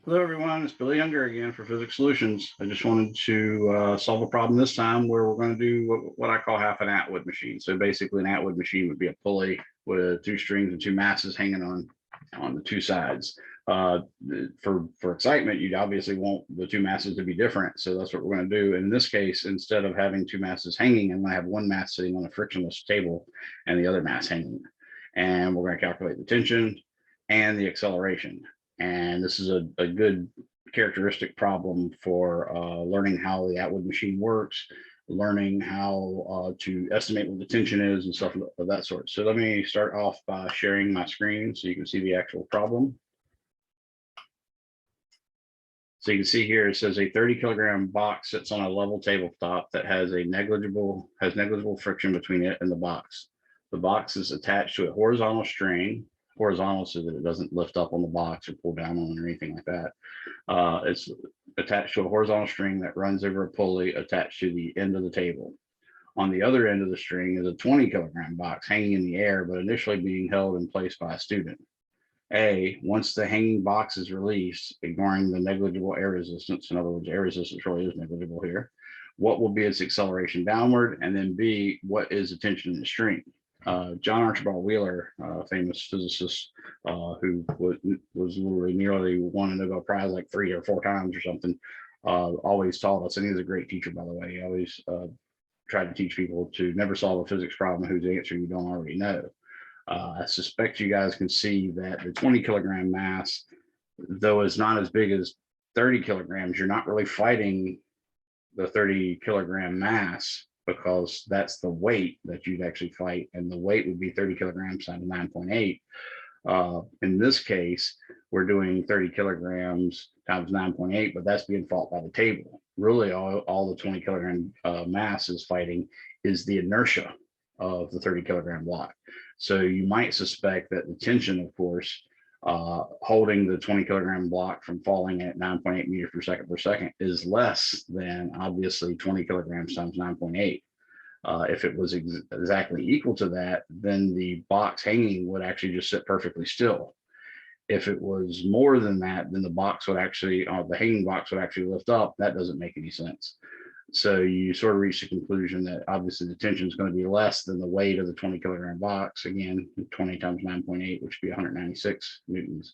Hello, everyone. It's Billy Younger again for Physics Solutions. I just wanted to solve a problem this time where we're going to do what I call half an Atwood machine. So basically, an Atwood machine would be a pulley with two strings and two masses hanging on the two sides. For excitement, you'd obviously want the two masses to be different. So that's what we're going to do. In this case, instead of having two masses hanging, I'm going to have one mass sitting on a frictionless table and the other mass hanging. And we're going to calculate the tension and the acceleration. And this is a good characteristic problem for learning how the Atwood machine works, learning how to estimate what the tension is and stuff of that sort. So let me start off by sharing my screen so you can see the actual problem. So you can see here, it says a 30-kilogram box sits on a level tabletop that has negligible friction between it and the box. The box is attached to a horizontal string, horizontal so that it doesn't lift up on the box or pull down on it or anything like that. It's attached to a horizontal string that runs over a pulley attached to the end of the table. On the other end of the string is a 20-kilogram box hanging in the air, but initially being held in place by a student. Once the hanging box is released, ignoring the negligible air resistance, in other words, air resistance really is negligible here, what will be its acceleration downward? And then B, what is the tension in the string? John Archibald Wheeler, famous physicist who was literally nearly won a Nobel Prize like 3 or 4 times or something, always taught us, and he was a great teacher, by the way. He always tried to teach people to never solve a physics problem whose answer you don't already know. I suspect you guys can see that the 20-kilogram mass, though is not as big as 30 kilograms, you're not really fighting the 30-kilogram mass because that's the weight that you'd actually fight. And the weight would be 30 kilograms times 9.8. In this case, we're doing 30 kilograms times 9.8, but that's being fought by the table. Really, all the 20-kilogram mass is fighting is the inertia of the 30-kilogram block. So you might suspect that the tension, of course, holding the 20-kilogram block from falling at 9.8 meters per second is less than obviously 20 kilograms times 9.8. If it was exactly equal to that, then the box hanging would actually just sit perfectly still. If it was more than that, then the box would actually, the hanging box would actually lift up. That doesn't make any sense. So you sort of reach the conclusion that obviously the tension is going to be less than the weight of the 20-kilogram box. Again, 20 times 9.8, which would be 196 newtons.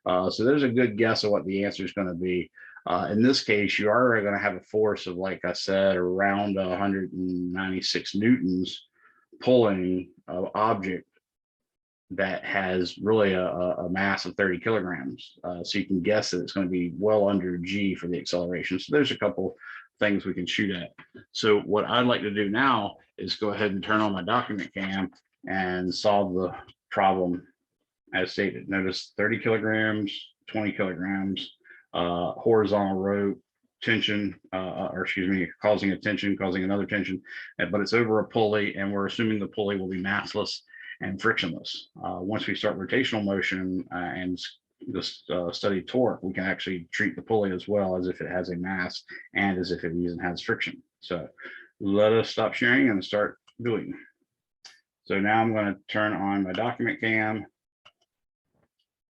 So there's a good guess of what the answer is going to be. In this case, you are going to have a force of, like I said, around 196 newtons pulling an object that has really a mass of 30 kilograms. So you can guess that it's going to be well under G for the acceleration. So there's a couple things we can shoot at. So what I'd like to do now is go ahead and turn on my document cam and solve the problem as stated. Notice 30 kilograms, 20 kilograms, horizontal rope, tension, or excuse me, causing a tension, causing another tension, but it's over a pulley, and we're assuming the pulley will be massless and frictionless. Once we start rotational motion and this study torque, we can actually treat the pulley as well as if it has a mass and as if it even has friction. So let us stop sharing and start doing. So now I'm going to turn on my document cam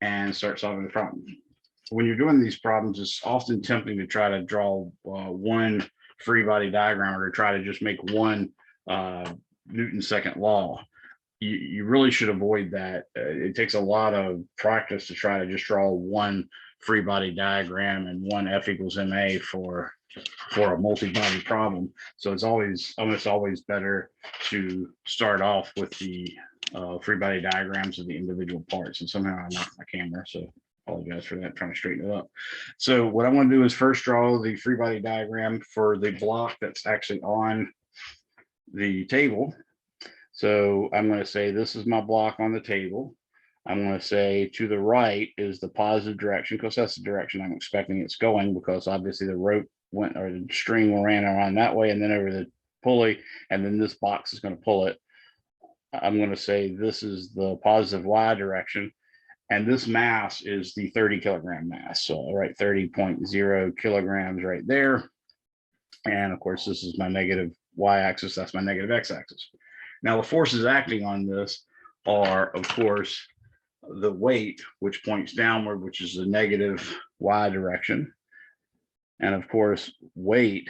and start solving the problem. When you're doing these problems, it's often tempting to try to draw one free body diagram or to try to just make one Newton's second law. You really should avoid that. It takes a lot of practice to try to just draw one free body diagram and one F equals ma for a multi-body problem. So it's almost always better to start off with the free body diagrams of the individual parts. And somehow I knocked my camera, so apologize for that. I'm trying to straighten it up. So what I want to do is first draw the free body diagram for the block that's actually on the table. So I'm going to say this is my block on the table. I'm going to say to the right is the positive direction because that's the direction I'm expecting it's going, because obviously the rope went, or the string ran around that way and then over the pulley, and then this box is going to pull it. I'm going to say this is the positive Y direction, and this mass is the 30 kilogram mass. So right, 30.0 kilograms right there. And of course, this is my negative Y axis. That's my negative X axis. Now the forces acting on this are, of course, the weight, which points downward, which is the negative y direction. And of course, weight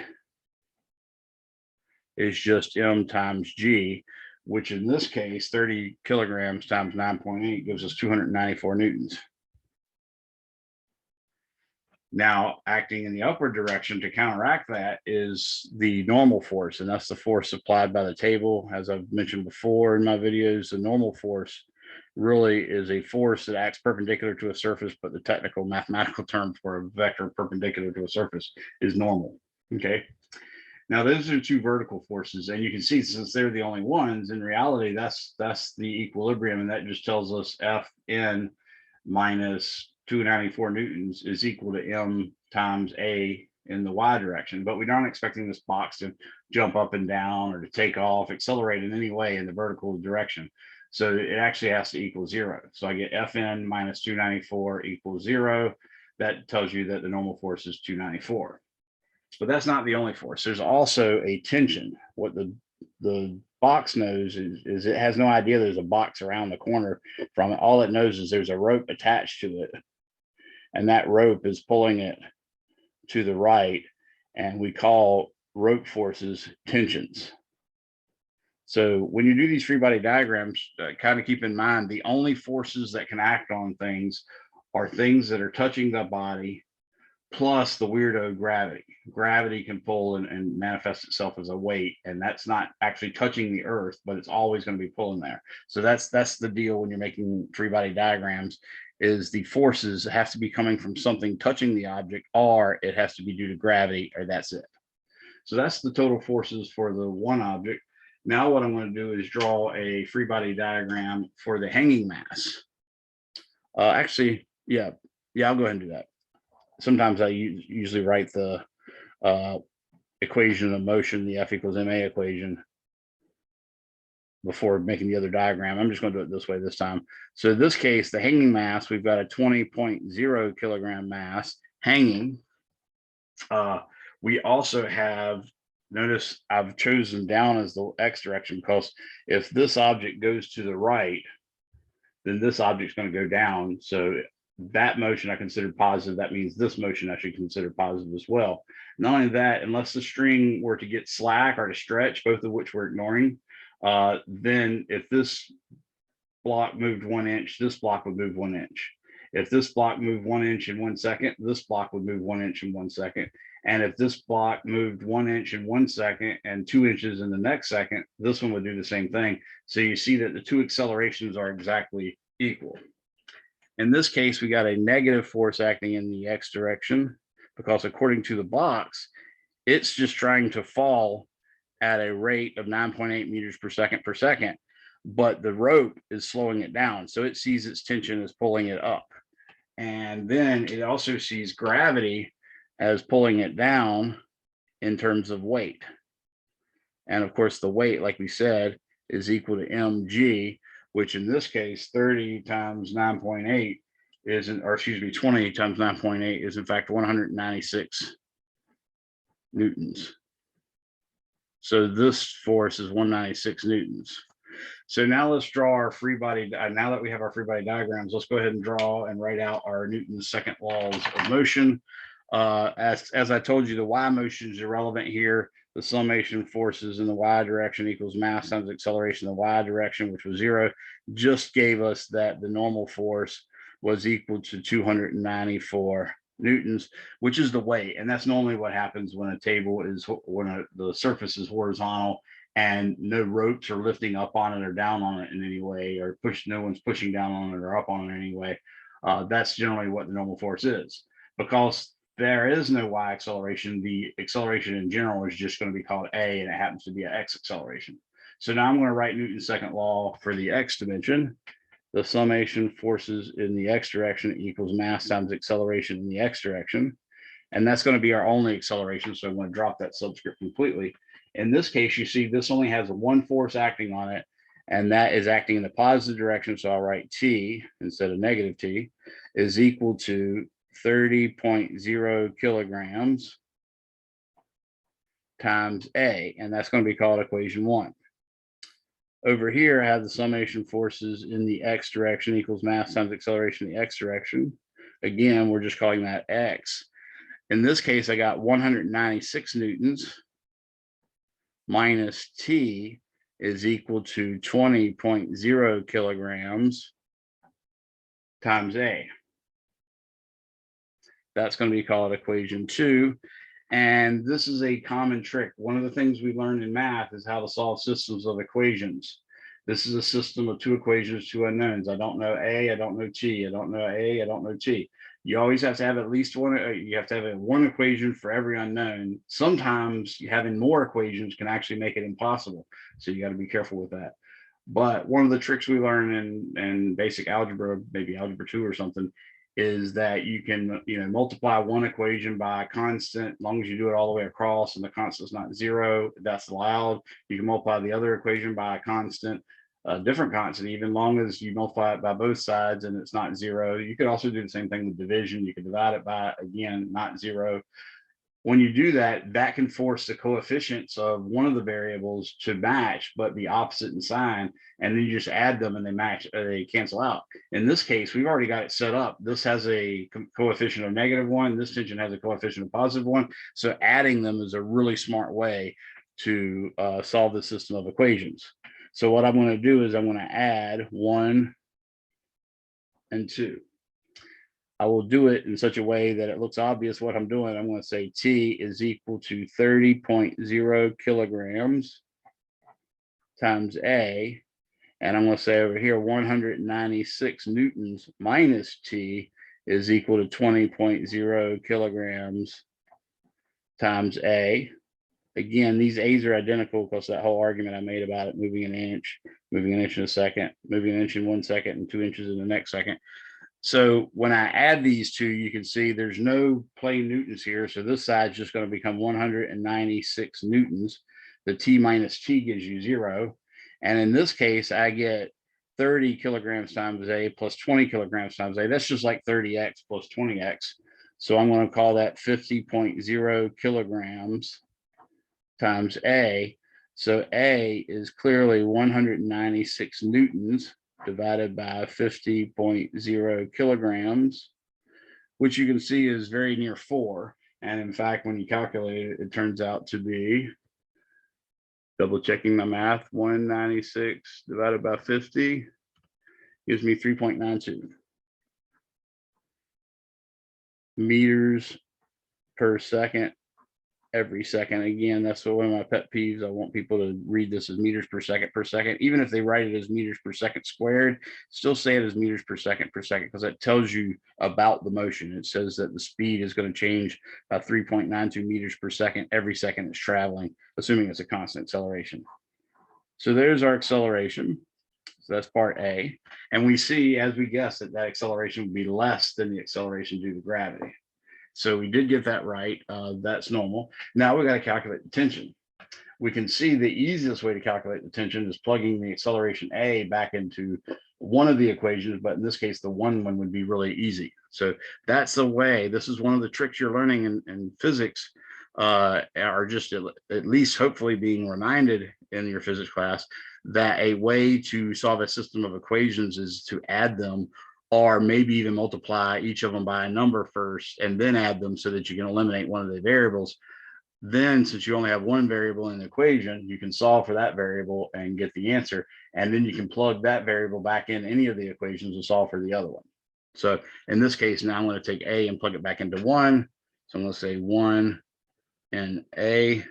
is just m times g, which in this case, 30 kilograms times 9.8 gives us 294 newtons. Now, acting in the upward direction to counteract that is the normal force, and that's the force applied by the table. As I've mentioned before in my videos, the normal force really is a force that acts perpendicular to a surface, but the technical mathematical term for a vector perpendicular to a surface is normal. Okay. Now, those are two vertical forces, and you can see since they're the only ones, in reality, that's the equilibrium, and that just tells us Fn minus 294 newtons is equal to m times a in the y direction. But we're not expecting this box to jump up and down or to take off, accelerate in any way in the vertical direction. So it actually has to equal 0. So I get Fn minus 294 equals 0. That tells you that the normal force is 294. But that's not the only force. There's also a tension. What the box knows is it has no idea there's a box around the corner from it. All it knows is there's a rope attached to it, and that rope is pulling it to the right, and we call rope forces tensions. So when you do these free body diagrams, kind of keep in mind the only forces that can act on things are things that are touching the body, plus the weirdo gravity. Gravity can pull and manifest itself as a weight, and that's not actually touching the earth, but it's always going to be pulling there. So that's the deal when you're making free body diagrams, is the forces have to be coming from something touching the object, or it has to be due to gravity, or that's it. So that's the total forces for the one object. Now what I'm going to do is draw a free body diagram for the hanging mass. Actually, yeah, I'll go ahead and do that. Sometimes I usually write the equation of motion, the F equals ma equation, before making the other diagram. I'm just going to do it this way this time. So in this case, the hanging mass, we've got a 20.0 kilogram mass hanging. We also have, notice I've chosen down as the x direction, because if this object goes to the right, then this object's going to go down. So that motion I considered positive. That means this motion I should consider positive as well. Not only that, unless the string were to get slack or to stretch, both of which we're ignoring, then if this block moved 1 inch, this block would move 1 inch. If this block moved 1 inch in 1 second, this block would move 1 inch in 1 second. And if this block moved 1 inch in 1 second and 2 inches in the next second, this one would do the same thing. So you see that the two accelerations are exactly equal. In this case, we got a negative force acting in the x direction, because according to the box, it's just trying to fall at a rate of 9.8 meters per second, but the rope is slowing it down. So it sees its tension as pulling it up. And then it also sees gravity as pulling it down in terms of weight. And of course, the weight, like we said, is equal to mg, which in this case, 30 times 9.8 isn't, or excuse me, 20 times 9.8 is in fact 196 newtons. So this force is 196 newtons. So now let's draw our free body. Now that we have our free body diagrams, let's go ahead and draw and write out our Newton's second laws of motion. As I told you, the y motion is irrelevant here. The summation forces in the y direction equals mass times acceleration in the y direction, which was 0, just gave us that the normal force was equal to 294 newtons, which is the weight. And that's normally what happens when a table is, the surface is horizontal and no ropes are lifting up on it or down on it in any way, or no one's pushing down on it or up on it in any way. That's generally what the normal force is. Because there is no y acceleration, the acceleration in general is just going to be called a, and it happens to be an x acceleration. So now I'm going to write Newton's second law for the x dimension. The summation forces in the x direction equals mass times acceleration in the x direction. And that's going to be our only acceleration. So I'm going to drop that subscript completely. In this case, you see this only has one force acting on it, and that is acting in the positive direction. So I'll write T instead of negative T is equal to 30.0 kilograms times A, and that's going to be called equation 1. Over here, I have the summation forces in the x direction equals mass times acceleration in the x direction. Again, we're just calling that x. In this case, I got 196 newtons minus T is equal to 20.0 kilograms times A. That's going to be called equation 2. And this is a common trick. One of the things we learned in math is how to solve systems of equations. This is a system of 2 equations, 2 unknowns. I don't know A, I don't know T, I don't know A, I don't know T. You always have to have at least one, you have to have one equation for every unknown. Sometimes having more equations can actually make it impossible. So you got to be careful with that. But one of the tricks we learn in basic algebra, maybe algebra 2 or something, is that you can, multiply one equation by a constant, as long as you do it all the way across and the constant is not 0, that's allowed. You can multiply the other equation by a constant, a different constant, even long as you multiply it by both sides and it's not 0. You could also do the same thing with division. You could divide it by, again, not 0. When you do that, that can force the coefficients of one of the variables to match, but be opposite in sign. And then you just add them and they match, they cancel out. In this case, we've already got it set up. This has a coefficient of -1. This tension has a coefficient of +1. So adding them is a really smart way to solve the system of equations. So what I'm going to do is I'm going to add 1 and 2. I will do it in such a way that it looks obvious what I'm doing. I'm going to say T is equal to 30.0 kilograms times A. And I'm going to say over here, 196 newtons minus T is equal to 20.0 kilograms times A. Again, these A's are identical because that whole argument I made about it moving an inch in a second, moving an inch in 1 second, and 2 inches in the next second. So when I add these two, you can see there's no plain newtons here. So this side's just going to become 196 newtons. The T minus T gives you 0. And in this case, I get 30 kilograms times A plus 20 kilograms times A. That's just like 30x plus 20x. So I'm going to call that 50.0 kilograms times A. So A is clearly 196 newtons divided by 50.0 kilograms, which you can see is very near 4. And in fact, when you calculate it, it turns out to be, double checking my math, 196 divided by 50 gives me 3.92 meters per second every second. Again, that's one of my pet peeves. I want people to read this as meters per second. Even if they write it as meters per second squared, still say it as meters per second, because it tells you about the motion. It says that the speed is going to change by 3.92 meters per second every second it's traveling, assuming it's a constant acceleration. So there's our acceleration. So that's part A. And we see, as we guessed, that that acceleration would be less than the acceleration due to gravity. So we did get that right. That's normal. Now we got to calculate the tension. We can see the easiest way to calculate the tension is plugging the acceleration A back into one of the equations, but in this case, the one would be really easy. So that's the way. This is one of the tricks you're learning in physics, are just at least hopefully being reminded in your physics class that a way to solve a system of equations is to add them, or maybe even multiply each of them by a number first and then add them so that you can eliminate one of the variables. Then, since you only have one variable in the equation, you can solve for that variable and get the answer. And then you can plug that variable back in any of the equations and solve for the other one. So in this case, now I'm going to take A and plug it back into 1. So I'm going to say 1 and A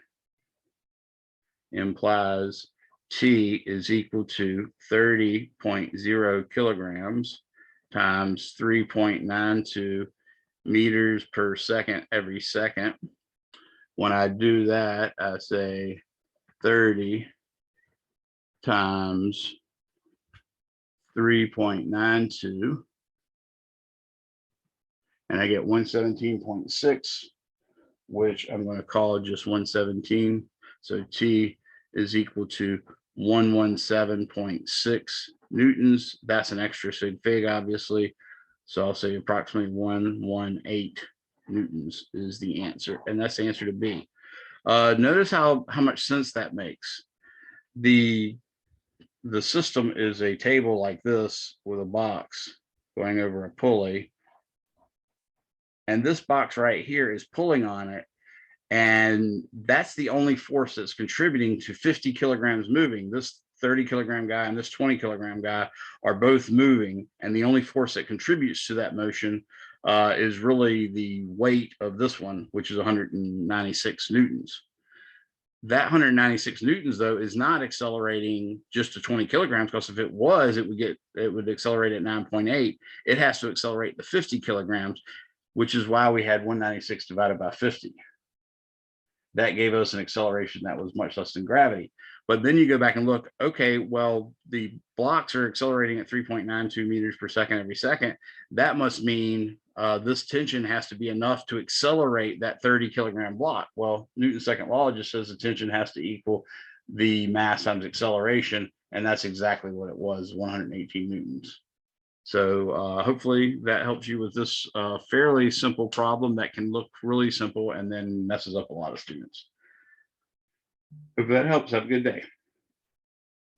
implies T is equal to 30.0 kilograms times 3.92 meters per second every second. When I do that, I say 30 times 3.92, and I get 117.6, which I'm going to call just 117. So T is equal to 117.6 newtons. That's an extra sig fig, obviously. So I'll say approximately 118 newtons is the answer, and that's the answer to B. Notice how much sense that makes. The the system is a table like this with a box going over a pulley. And this box right here is pulling on it. And that's the only force that's contributing to 50 kilograms moving. This 30 kilogram guy and this 20 kilogram guy are both moving. And the only force that contributes to that motion is really the weight of this one, which is 196 newtons. That 196 newtons, though, is not accelerating just to 20 kilograms, because if it was, it would accelerate at 9.8. It has to accelerate to 50 kilograms, which is why we had 196 divided by 50. That gave us an acceleration that was much less than gravity. But then you go back and look, okay, well, the blocks are accelerating at 3.92 meters per second every second. That must mean this tension has to be enough to accelerate that 30 kilogram block. Well, Newton's second law just says the tension has to equal the mass times acceleration. And that's exactly what it was, 118 newtons. So hopefully that helps you with this fairly simple problem that can look really simple and then messes up a lot of students. If that helps, have a good day.